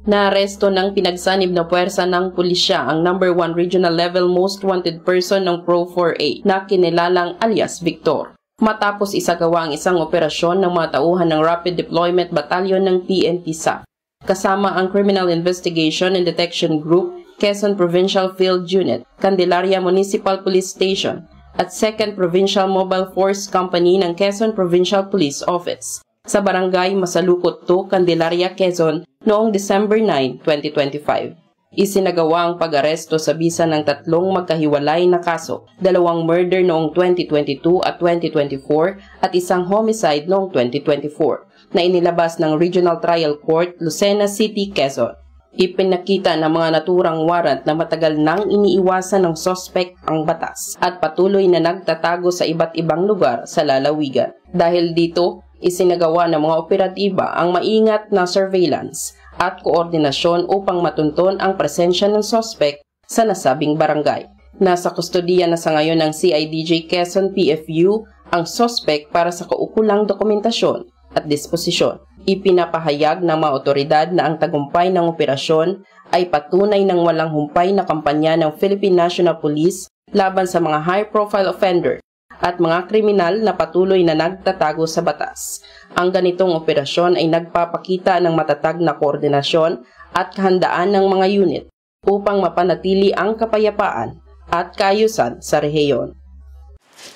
Naaresto ng pinagsanib na puwersa ng pulisya ang number 1 regional level most wanted person ng Pro-4A na kinilalang alias Victor. Matapos isagawa ang isang operasyon ng mga tauhan ng Rapid Deployment Battalion ng PNP SAF, kasama ang Criminal Investigation and Detection Group, Quezon Provincial Field Unit, Candelaria Municipal Police Station, at 2nd Provincial Mobile Force Company ng Quezon Provincial Police Office sa Barangay Masalukot 2, Candelaria, Quezon noong December 9, 2025. Isinagawa ang pag-aresto sa bisa ng 3 magkahiwalay na kaso, 2 murder noong 2022 at 2024 at 1 homicide noong 2024 na inilabas ng Regional Trial Court, Lucena City, Quezon. Ipinakita ng mga naturang warrant na matagal nang iniiwasan ng sospek ang batas at patuloy na nagtatago sa iba't ibang lugar sa lalawigan. Dahil dito, isinagawa ng mga operatiba ang maingat na surveillance at koordinasyon upang matunton ang presensya ng sospek sa nasabing barangay. Nasa kustodiya na sa ngayon ng CIDJ Quezon PFU ang sospek para sa kaukulang dokumentasyon at disposisyon. Ipinapahayag ng mga otoridad na ang tagumpay ng operasyon ay patunay ng walang humpay na kampanya ng Philippine National Police laban sa mga high-profile offender at mga kriminal na patuloy na nagtatago sa batas. Ang ganitong operasyon ay nagpapakita ng matatag na koordinasyon at kahandaan ng mga unit upang mapanatili ang kapayapaan at kaayusan sa rehiyon.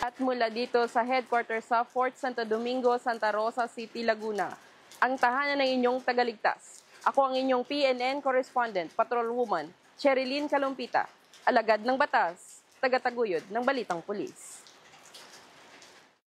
At mula dito sa headquarters sa Fort Santo Domingo, Santa Rosa City, Laguna, ang tahanan ng inyong tagaligtas. Ako ang inyong PNN correspondent, Patrolwoman, Cherilyn Kalumpita, alagad ng batas, tagataguyod ng Balitang Pulis.